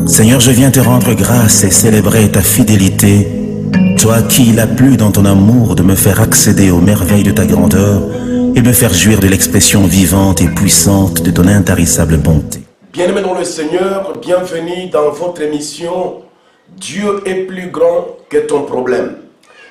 Seigneur, je viens te rendre grâce et célébrer ta fidélité. Toi qui il a plu dans ton amour de me faire accéder aux merveilles de ta grandeur et me faire jouir de l'expression vivante et puissante de ton intarissable bonté. Bien-aimés dans le Seigneur, bienvenue dans votre émission Dieu est plus grand que ton problème.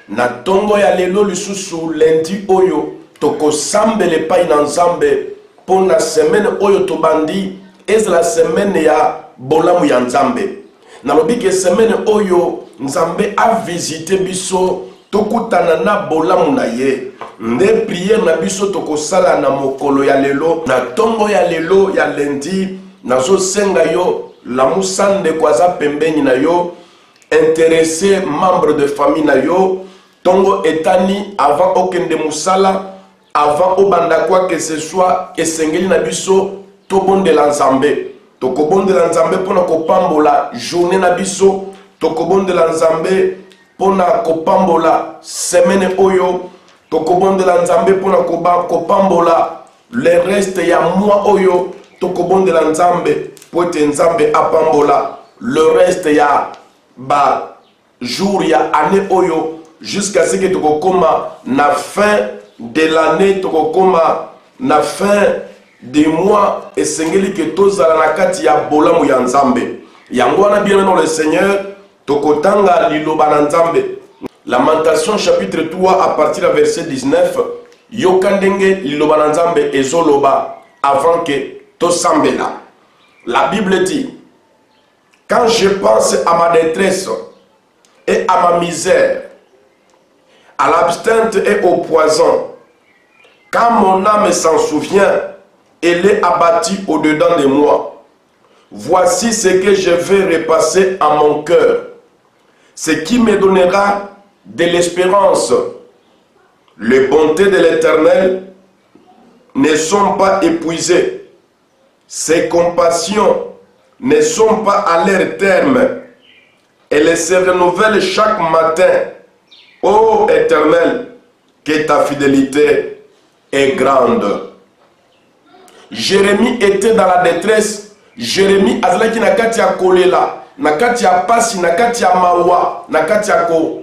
Na tongo ya lelo lisusu lundi oyo toko sambele pai na nzambe pour na semaine oyo tobandi est la semaine ya bolamu ya nzambe. Na lobike semaine oyo nzambe a visité biso tokutana na bolamu na ye. Nde prière na biso toko sala na mokolo ya lelo na tongo ya lelo ya lundi nazo senga yo la musande kwaza pembeni na yo intéressé membre de famille na yo tongo etani avant okende musala avant obanda quoi que ce soit esengeli na biso tobondela nzambe tokobondela nzambe pona kopambola journée na biso tokobondela nzambe pona kopambola semaine oyo tokobondela nzambe pona kopambola le reste ya mois oyo tokobondela nzambe pote nzambe apambola le reste ya ba jour ya année oyo jusqu'à ce que tokokoma na fin de l'année tokokoma na fin des mois esengeli que tozala na kati ya bolamu ya nzambe yango wana bien dans le Seigneur tokotanga liloba na nzambe. Lamentation chapitre 3 à partir du verset 19 yokandenge liloba na nzambe ezoloba avant que tosambela. La Bible dit: quand je pense à ma détresse et à ma misère, à l'abstinence et au poison, quand mon âme s'en souvient, elle est abattue au-dedans de moi. Voici ce que je vais repasser à mon cœur, ce qui me donnera de l'espérance. Les bontés de l'Éternel ne sont pas épuisées, ses compassions ne sont pas à leur terme. Elles se renouvellent chaque matin. Ô Éternel, que ta fidélité est grande. Jérémie était dans la détresse. Jérémie azalaki na kati ya kolela, na kati ya pasi, na kati ya mawa, na kati ya ko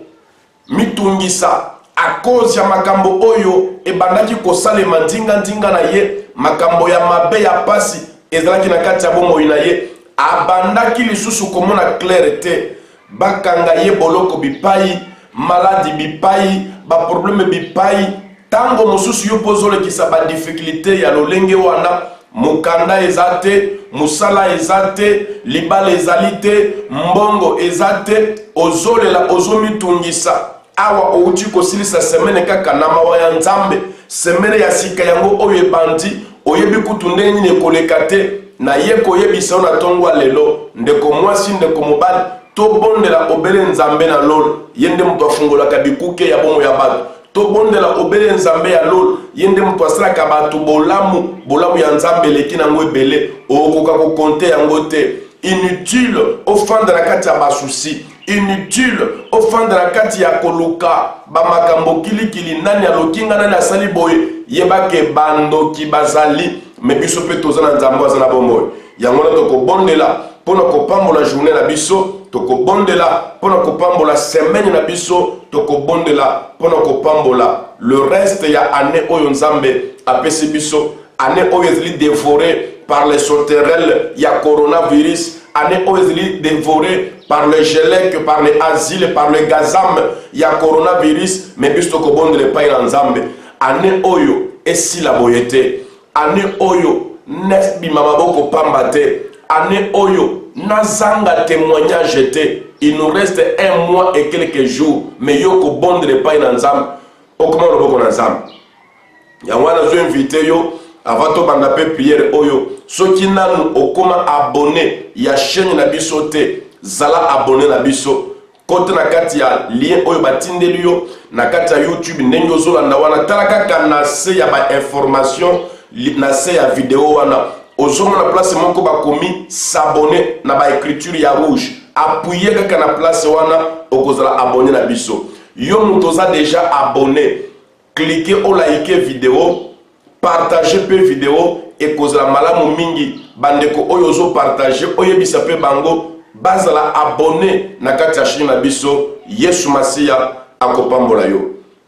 mitungisa a cause ya makambo oyo ebandaki kosalema ndinga na ye, makambo ya mabe ya pasi ezalaki na kati ya bomoi na ye, abandaki lisusu komona clarté, bakanga ye boloko bipai, maladi bipai, ba problème bipai, tango mosusu yo pozolekisa ba difficulté ya lolenge wana, mukanda ezate, musala ezate, libala ezalite, mbongo ezate, ozolela ozomitungisa. Awa outi kosilisa semaine kaka na mawa ya nzambe, semaine ya sika yango oyo ebandi, oyebi kutunde nini ekolekate, na ye koyebisa na tongwa lelo, ndeko mwasi ndeko mobali, tobondela obele nzambe na lolo, yende mtu afungolaka bikuke ya bomo ya batu, tobondela obele nzambe ya lolo, yende mtu asalaka batu bolamu ya nzambe leki na ngwe bele, okoka kukonte yango te. Inutile ofanda na kati ya basusi, inutile ofanda na kati ya koluka bamakambo kilikili nani alokinga nani asali boye yebake bandoki bazali me biso pe toza na nzambe aza na bomoi yango na tokobondela mpona kopambola journée na biso, tokobondela mpona kopambola semaine na biso, tokobondela mpona kopambola le reste ya année oyo nzambe apesi biso, année oyo ezali dévoré par les sauterelles, il y a coronavirus, année oyo ezali dévoré par le gelec, par les asiles, par le gazam, il y a coronavirus, mais biso tokobondela epai na nzambe, année oyo esila boye te, année oyo nebima maboko pamba te, année oyo nazanga témoignage te, il nous reste un mois et quelques jours, mais yo kobondela epai na nzambe, okoma loboko na nzambe. Yango wana zo invité yo avant to banda pe prière oyo, soki nanu okoma abonné ya chaîne na biso te, zala abonné na biso. Kote na kati ya lien oyo batindeli yo na kati ya YouTube ndenge ozolanda wana tala kaka na se ya ba information na se ya vidéo wana ozomona place moko bakomi s'abonner na ba écriture ya rouge, appuyer kaka na place wana okozala abonné na biso. Yo mutoza déjà abonné, cliquez au like vidéo, partagez peu vidéo et kozala malamu mingi bandeko oyo zo partager oyebisa pe bango bazala abonné na kati ya chaîne na biso Yesu Masiya akopambola yo.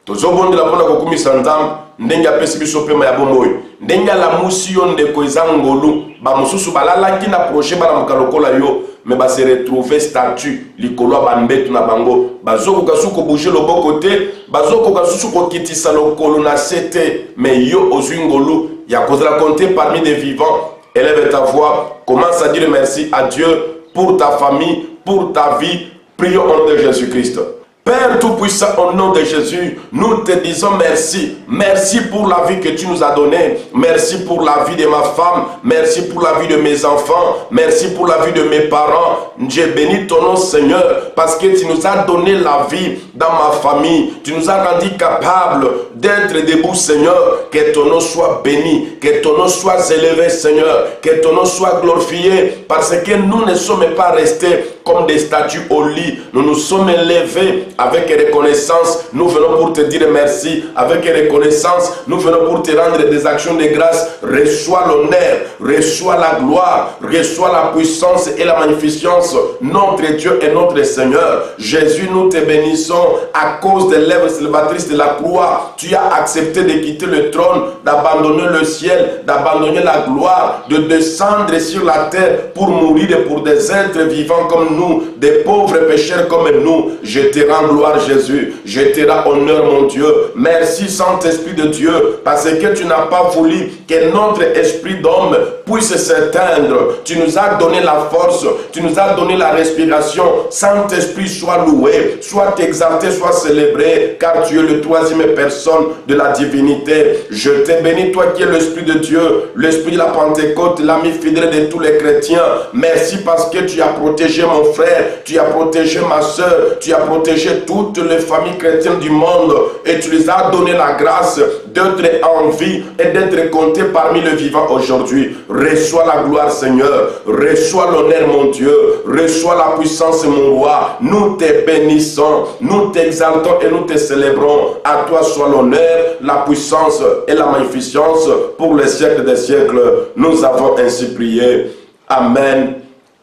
Tozobondela mpona kokumisa Nzambe ndenge apesi biso pema ya bomoi, ndenge alamusi yo ndeko eza ngolu bamosusu balalaki na projet balamuka lokola yo me base retrouver statut likolo bambetu na bango bazokoka suko bouger loboko te, bazokoka susu kokitisa lokolo na sete, mais yo ozwi ngolu ya kozala compter parmi des vivants. Élève ta voix, commence à dire merci à Dieu pour ta famille, pour ta vie. Prions au nom de Jésus-Christ. Père Tout-Puissant, au nom de Jésus, nous te disons merci. Merci pour la vie que tu nous as donnée. Merci pour la vie de ma femme. Merci pour la vie de mes enfants. Merci pour la vie de mes parents. J'ai béni ton nom, Seigneur, parce que tu nous as donné la vie dans ma famille. Tu nous as rendu capables d'être debout, Seigneur. Que ton nom soit béni. Que ton nom soit élevé, Seigneur. Que ton nom soit glorifié. Parce que nous ne sommes pas restés comme des statues au lit. Nous nous sommes levés avec reconnaissance. Nous venons pour te dire merci. Avec reconnaissance, nous venons pour te rendre des actions de grâce. Reçois l'honneur, reçois la gloire, reçois la puissance et la magnificence. Notre Dieu et notre Seigneur. Jésus, nous te bénissons à cause des lèvres salvatrices de la croix. Tu as accepté de quitter le trône, d'abandonner le ciel, d'abandonner la gloire, de descendre sur la terre pour mourir et pour des êtres vivants comme nous, des pauvres pécheurs comme nous. Je te rends gloire, Jésus. Je te rends honneur, mon Dieu. Merci, Saint-Esprit de Dieu, parce que tu n'as pas voulu que notre esprit d'homme puisse s'éteindre. Tu nous as donné la force, tu nous as donné la respiration. Saint-Esprit, sois loué, sois exalté, sois célébré, car tu es le troisième personne de la divinité. Je te bénis, toi qui es l'Esprit de Dieu, l'Esprit de la Pentecôte, l'ami fidèle de tous les chrétiens. Merci parce que tu as protégé mon frère, tu as protégé ma soeur, tu as protégé toutes les familles chrétiennes du monde et tu les as donné la grâce d'être en vie et d'être compté parmi les vivants aujourd'hui. Reçois la gloire, Seigneur. Reçois l'honneur, mon Dieu. Reçois la puissance, mon roi. Nous te bénissons, nous t'exaltons et nous te célébrons. À toi soit l'honneur, la puissance et la magnificence pour les siècles des siècles. Nous avons ainsi prié. Amen.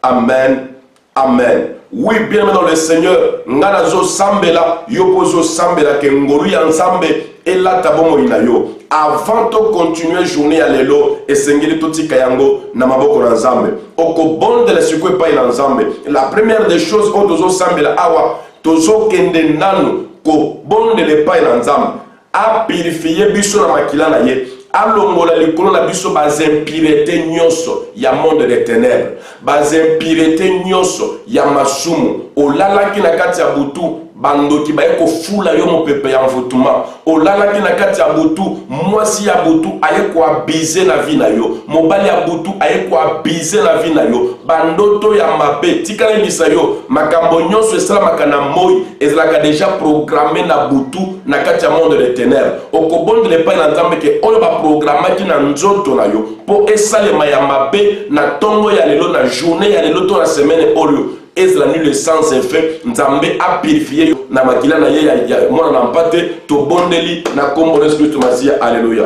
Amen. Amen. Oui, bien dans le Seigneur, nganazo sambela, yopozo sambela ke ngolu ya nzambe ela tabomo inayo. Avant de continuer journée à l'élo et sengeli toti kayango na maboko na nzambe. Oko bonde le sikwe pa ina nzambe. La première des choses o tozo sambela awa tozo kende nanu ko bonde le pa ina nzambe. A purifier biso na makila na ye. Alongola likolo na biso bazempirete nyonso ya monde de ténèbres, bazempirete nyonso ya masumu olalaki na kati ya butu bandoki baye kofula yo mopepe ya mvutuma olalaki na kati ya butu mwasi ya butu aye koabize na vi na yo mobali ya butu aye koabize na vi na yo bandoto ya mabe tikala lisa yo makambo nyonso esalamaka na moi ezalaka deja programme na butu na kati ya monde de ténèbres okobondela epai na nzambe ke oyo baprogramaki na nzoto na yo mpo esalema ya mabe na ntongo ya lelo na journée ya lelo to na semaine oyo ezala nul le sens effet nzambe a purifié na makila na ye ya mwana na mpate to bondeli na kombo Yesu Kristo Masia. Alléluia.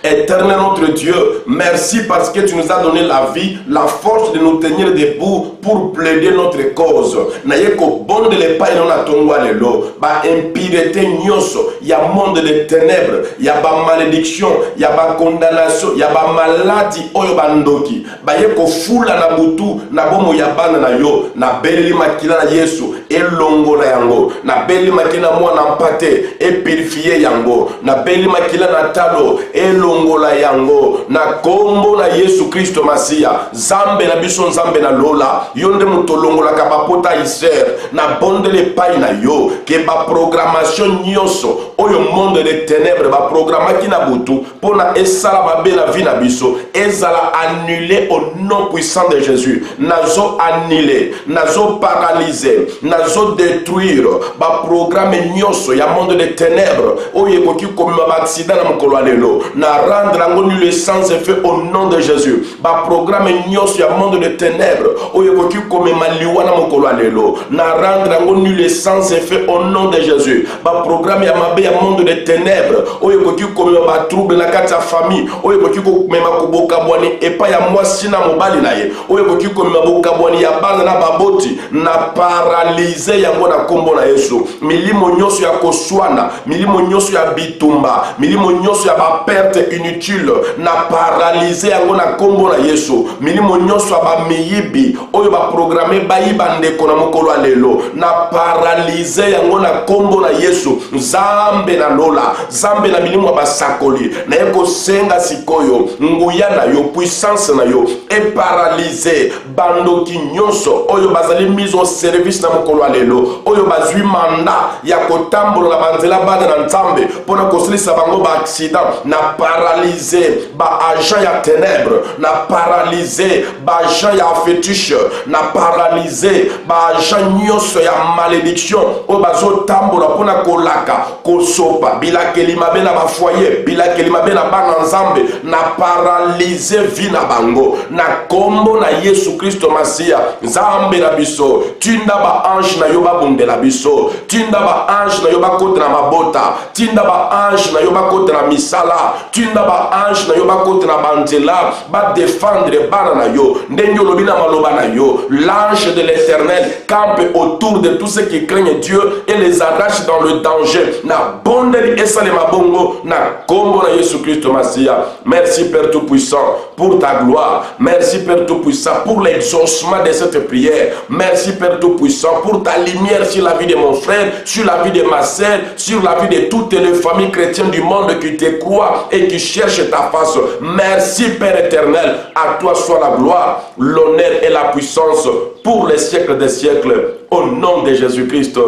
Éternel notre Dieu, merci parce que tu nous as donné la vie, la force de nous tenir debout pour plaider notre cause. Nayeko bonde le pa ino na tongwa lelo, ba impiété nyonso, ya monde de ténèbres, ya ba malédiction, ya ba condamnation, ya ba maladie oyo bandoki. Ba yeko fula na butu na bomo ya bana na yo, na beli makila na Yesu, elongo na yango, na beli makila mwana mpate, e purifier yango, na beli makila na talo, elongola yango na kombo na Yesu Kristo Masia. Zambe na biso nzambe na lola yonde mutolongola ka bapota iser na bondele pai na yo ke ba programmation nyonso oyo monde de ténèbres ba programmaki na butu pona esala babe na vie na biso ezala annulé au nom puissant de Jésus. Nazo annuler, nazo paralyser, nazo détruire ba programme nyonso ya monde de ténèbres oyo ekoki komema ba accident na mokolo lelo na rendre yango nul sans effet au nom de Jésus. Ba programme nyonso ya monde de ténèbres oyo koki komema liwa na mokolo lelo na rendre yango nul sans effet au nom de Jésus. Ba programme ya mabe ya monde de ténèbres oyo koki komema ba trouble na kati ya famille oyo koki komema koboka bwani epa ya mwasi na mobali na ye oyo koki komema boka bwani ya bana na baboti na paralyser yango na kombo na Yesu. Milimo nyonso ya koswana, milimo nyonso ya bitumba, milimo nyonso ya ba perte inutile na paralyser yango na kombo na Yesu. Milimo nyonso ya ba miyibi oyo ba programme bayiba ndeko na mokolo lelo na paralyser yango na kombo na Yesu. Zambe na lola, zambe na milimo ya basakoli na yeko senga sikoyo nguya na yo puissance na yo e paralyser bandoki nyonso oyo bazali mise au service na mokolo lelo oyo bazwi manda ya kotambola na banzela bana na nzambe pona kosilisa bango ba accident na paralyser ba agent ya ténèbres na paralyser ba agent ya fétiche na paralyser ba agent nyonso ya malédiction oyo bazotambola pona kolaka kosopa bilakeli mabe na ba foyer bilakeli mabe na bana nzambe na paralyser vie na bango na kombo na Yesu Kristo Masia. Nzambe na biso tinda ba ange na yo babundela biso, tinda ba ange na yo bakote na mabota, tinda ba ange na yo bakote na misala, tinda ba ange na yo bakote na banzela ba défendre bana na yo ndenge olobi na maloba na yo. L'ange de l'Éternel campe autour de tous ceux qui craignent Dieu et les arrache dans le danger. Na bondeli esale mabongo na kombo na Yesu Kristo Masia. Merci Père Tout-Puissant pour ta gloire. Merci Père Tout-Puissant pour l'exaucement de cette prière. Merci Père Tout-Puissant pour ta lumière sur la vie de mon frère, sur la vie de ma sœur, sur la vie de toutes les familles chrétiennes du monde qui te croient et qui cherchent ta face. Merci Père éternel. À toi soit la gloire, l'honneur et la puissance pour les siècles des siècles. Au nom de Jésus-Christ.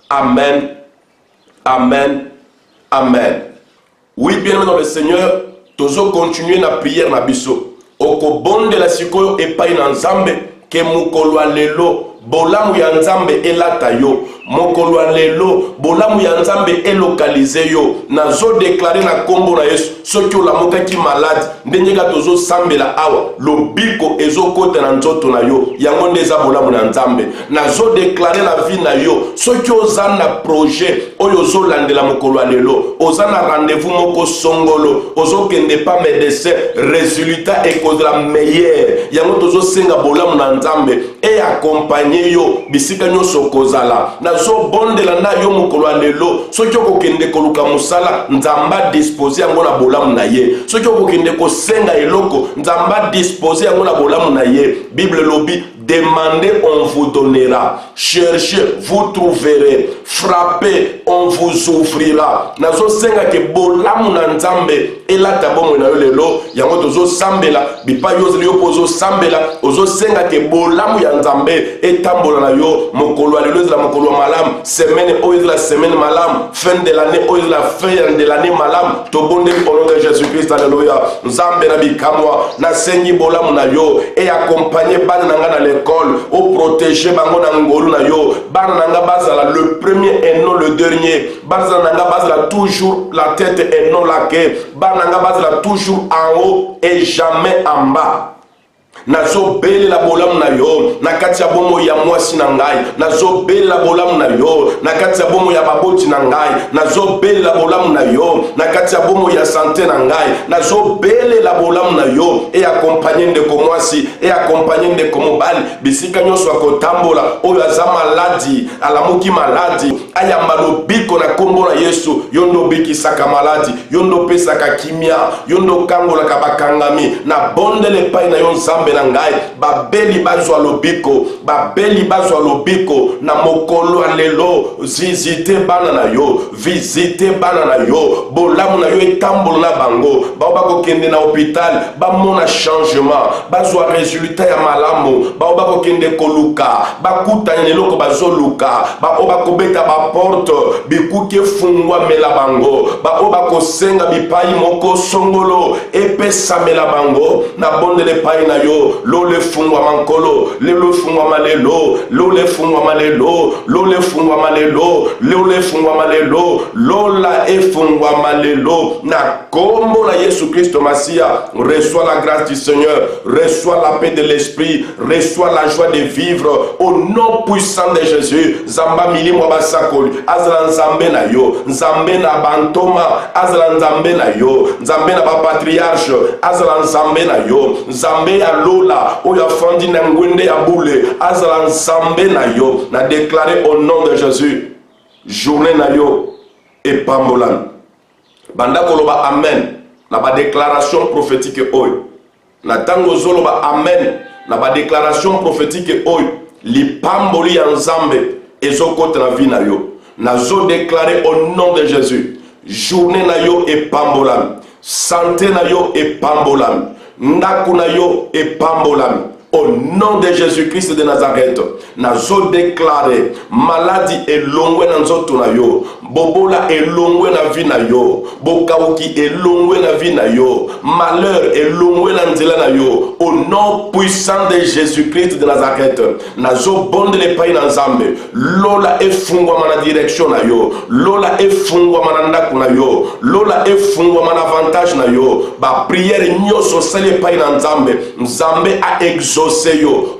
Amen. Amen. Amen. Oui, bien dans le Seigneur, tozo continuer na prière na biso. Oko bonde la sikoyo epai na nzambe ke mukolo lelo bolamu ya nzambe elata yo. Mokolo lelo bolamu ya nzambe elokalize yo. Nazo déclarer na kombo na Yesu soki olamuka ki malade ndenyeka tozo sambela awa lobiko ezokota na nzoto na yo yango ndeza bolamu na nzambe. Nazo déclarer la vie na yo soki ozana projet oyo ozolandela mokolo lelo ozana rendez-vous moko songolo ozokende pa médecin résultat ekozela meilleur yango tozo senga bolamu na nzambe et accompagner yo bisika nyonso kozala. Nazo bondela na yo mokolo lelo soki okokende koluka musala nzamba disposer yango na bolamu na ye. Soki okokende kosenga eloko nzamba disposer yango na bolamu na ye. Bible lobi demandez, on vous donnera. Cherchez, vous trouverez. Frappez, on vous ouvrira. Nazo senga ke bolamu na nzambe elata bomo na yo lelo yango tozo sambela bipa yo zeli opozo sambela ozo senga ke bolamu ya nzambe etambola na yo mokolo lelo ezala mokolo malam semaine oyo la semaine malam fin de l'année oyo la fin de l'année malam to bonde au nom de Jésus-Christ. Alléluia. Nzambe na bikamwa na sengi bolamu na yo et accompagner bana nanga na l'école au protéger bango na ngolu na yo bana nanga bazala le premier et non le dernier bana nanga bazala toujours la tête et non la queue bana nanga bazala toujours en haut et jamais en bas. Nazo bele la bolamu na yo na kati ya bomo ya mwasi na ngai. Nazo bele la bolamu na yo na kati ya bomo ya baboti na ngai. Nazo bele la bolamu na yo na kati ya bomo ya santé na ngai. Nazo bele la bolamu na yo et accompagner ndeko mwasi et accompagner ndeko mobali bisika nyonso akotambola oyo aza maladi alamuki maladi ayamba lobiko na kombo na Yesu yondo bikisaka maladi yondo pesaka kimia yondo kangola kabakangami na bondele pai na yo nzambe na ngai babeli bazwa lobiko babeli bazwa lobiko na mokolo lelo visite bana na yo visite bana na yo bolamu na yo etambola na bango bao bakokende na hôpital bamona changement bazwa résultat ya malamu bao bakokende koluka bakutanya neloko bazoluka bao bakobeta baporte bikuke fungwa mela bango bao bakosenga bipai moko songolo epesamela bango na bondele pai na yo malelo, lole fungwa mankolo, lelo fungwa malelo, lole fungwa malelo, lole fungwa malelo, lole fungwa malelo, lola e fungwa malelo. Na kombo na Yesu Christo Masia, reçois la grâce du Seigneur, reçois la paix de l'esprit, reçois la joie de vivre au nom puissant de Jésus. Zamba milimo basakoli, azala nzambe na yo, nzambe na bantoma, azala nzambe na yo, nzambe na patriarche, azala nzambe na yo, nzambe ya lola, oya fandi na ngwende ya boule, azala nzambe na yo. Na déclaré au nom de Jésus, journée na yo et pambolan. Banda koloba amen. Na ba déclaration prophétique oyo. Na tango zoloba amen. Na ba déclaration prophétique oyo. Li pamboli ya nzambe ezokota na vie na yo. Na zo déclaré au nom de Jésus. Journée na yo et pambolan. Santé na yo et pambolan. Ndaku na yo et pambolan. Au nom de Jésus-Christ de Nazareth, nazo déclaré maladie et longwe na nzoto na yo, bobola et longwe na vie na yo, bokauki et longwe na vie na yo, malheur et longwe na nzela na yo. Au nom puissant de Jésus-Christ de Nazareth, nazo bonde le pays na nzambe, lola e fungwa mana direction na yo, lola e fungwa mana ndaku na yo, lola e fungwa mana avantage na yo. Ba prière nyoso sele pays na nzambe, nzambe a exaucé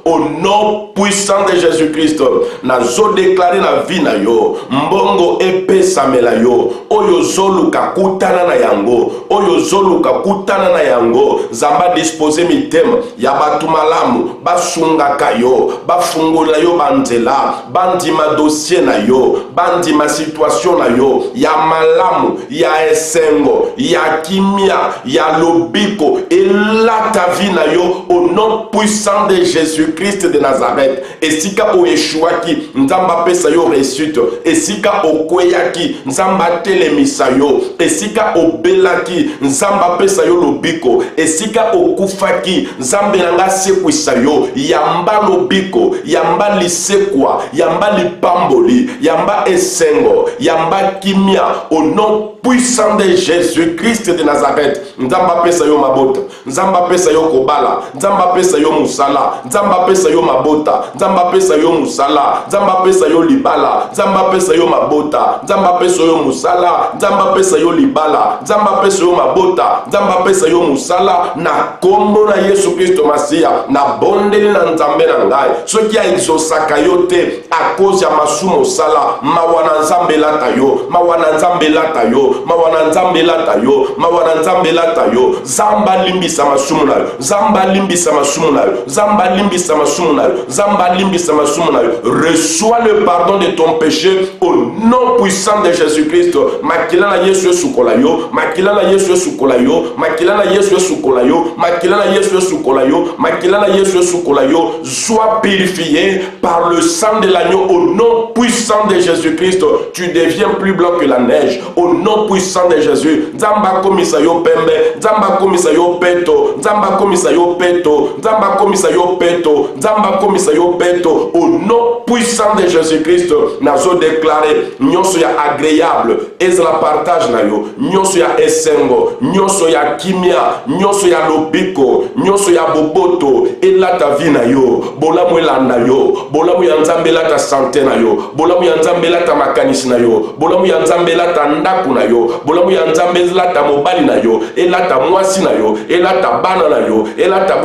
au nom puissant de Jésus-Christ. Nazo déclaré na vie na yo, mbongo epesamela yo, oyo zoluka kutana na yango, oyo zoluka kutana na yango. Zamba disposer mitema ya batu malamu, basungaka yo, bafungola yo banzela, bandima dossier na yo, bandima situation na yo, ya malamu, ya esengo, ya kimia, ya lobiko, elata vie na yo au nom puissant de Jésus-Christ de Nazareth. Esika o Yeshuaki, nzamba pesa yo réussite. Esika o kweyaki, nzamba telemisa yo. Esika o belaki, nzamba pesa yo lobiko. Esika o kufaki, nzambe nanga sekwisa yo. Yamba lobiko, yamba lisekwa, yamba lipamboli, yamba esengo, yamba kimia. Au nom puissant de Jésus-Christ de Nazareth. Nzamba pesa yo mabota, nzamba pesa yo kobala, nzamba pesa yo musala, nzamba pesa yo mabota, nzamba pesa yo musala, nzamba pesa yo libala, nzamba pesa yo mabota, nzamba pesa yo musala, nzamba pesa yo libala, nzamba pesa yo mabota, nzamba pesa yo musala. Na kombo na Yesu Kristo Masia, na bondeli na nzambe na ngai, soki ya exosaka yo te a cause ya masumo sala, mawana nzambe lata yo, mawana nzambe lata yo, mawana nzambe lata yo, mawana nzambe lata yo. Zamba limbisa masumu na yo, zamba limbisa masumu na yo, zamba limbisa masumu na yo, zamba limbisa masumu na yo. Reçois le pardon de ton péché au nom puissant de Jésus-Christ. Makila na Yesu sukola yo, makila na Yesu sukola yo, makila na Yesu sukola yo, makila na Yesu sukola yo, makila na Yesu sukola yo. Sois purifié par le sang de l'agneau au nom puissant de Jésus-Christ. Tu deviens plus blanc que la neige au nom puissant de Jésus. Zamba komisa yo pembe, zamba komisa yo peto, zamba komisa yo peto, zamba komisa yo peto, zamba komisa yo peto. Au nom puissant de Jésus-Christ, nazo déclaré nyonso ya agréable, ezla partage na yo, nyonso ya esengo, nyonso ya kimia, nyonso ya lobiko, nyonso ya boboto, elata vie na yo, bolamu elanda yo, bolamu ya nzambe elata santé na yo, bolamu ya nzambe elata makanisi na yo, bolamu ya nzambe elata ndaku na yo, bolamu ya nzambe elata mobali na yo, elata mwasi na yo, elata bana na yo, elata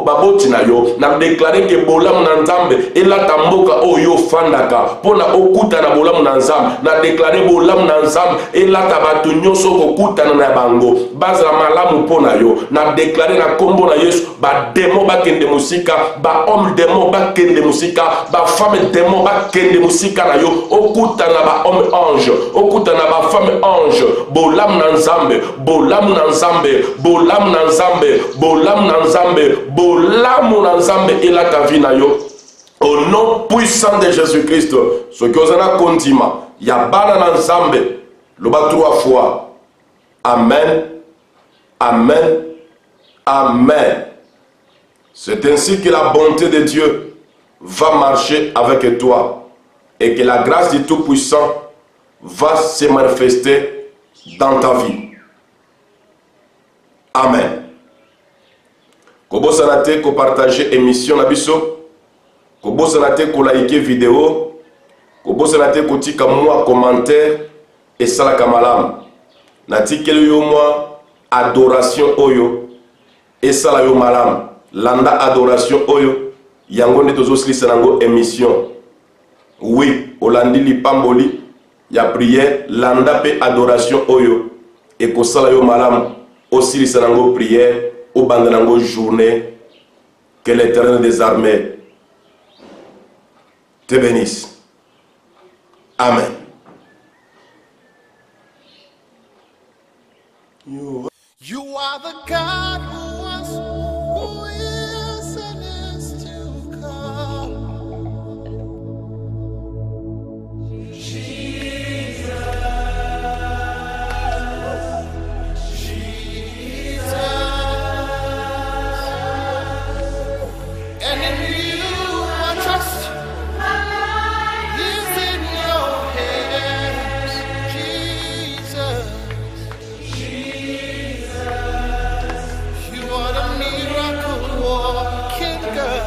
baboti na yo. Na déclaré que bolamu na nzambe elata mboka oyo fandaka pona okuta na bolamu na nzambe. Na déclaré bolamu na nzambe elata batu nyonso kokutana na bango bazala malamu pona yo. Na déclaré na kombo na Yesu ba demo bakende musika, ba homme demo bakende musika, ba femme demo bakende musika na yo. Okutana ba homme ange, okutana ba femme ange, bolamu na nzambe, bolamu na nzambe, bolamu na nzambe, bolamu na nzambe, bolamu na nzambe elata vie na yo. Au nom puissant de Jésus-Christ, ce que vous avez condima, ya bana na nzambe, loba 3 fois. Amen, amen, amen. C'est ainsi que la bonté de Dieu va marcher avec toi et que la grâce du Tout-Puissant va se manifester dans ta vie. Amen. kobosana te ko partager émission na biso, kobosana te ko liker vidéo, kobosana te ko tika moi commentaire et salaka malamu. Na tikeli yo moi adoration oyo et sala yo malamu. Landa adoration oyo yango nde tozosilisa nango émission. Oui, olandi lipamboli ya prière, landa pe adoration oyo et ko sala yo malamu osilisa nango prière au banda nango journée. Que l'Éternel des armées te bénisse. Amen. You are the God who was, who is, and is to come. Jesus, Jesus, and in you I trust. My life is in your hands, Jesus. You are the miracle walking God,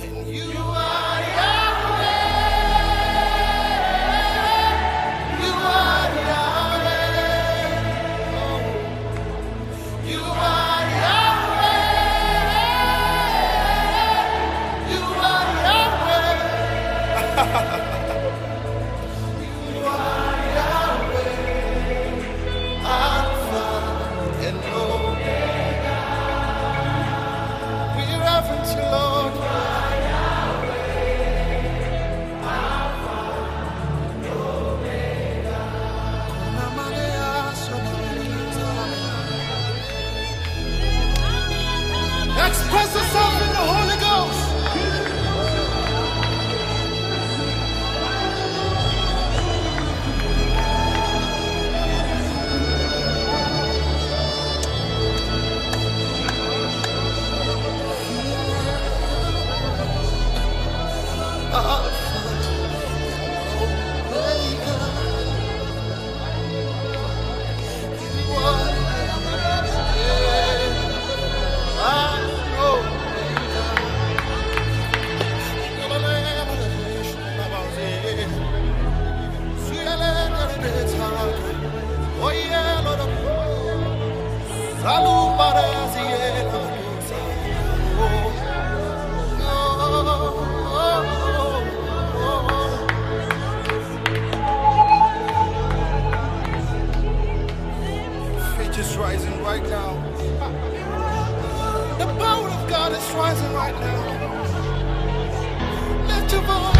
and you are Yahweh. You are Yahweh. You are Yahweh. You are Yahweh. You are Yahweh. Alpha and Omega. We reverence you, Lord. Express yourself in the Holy Ghost. Faith is rising right now. The power of God is rising right now. Lift your voice.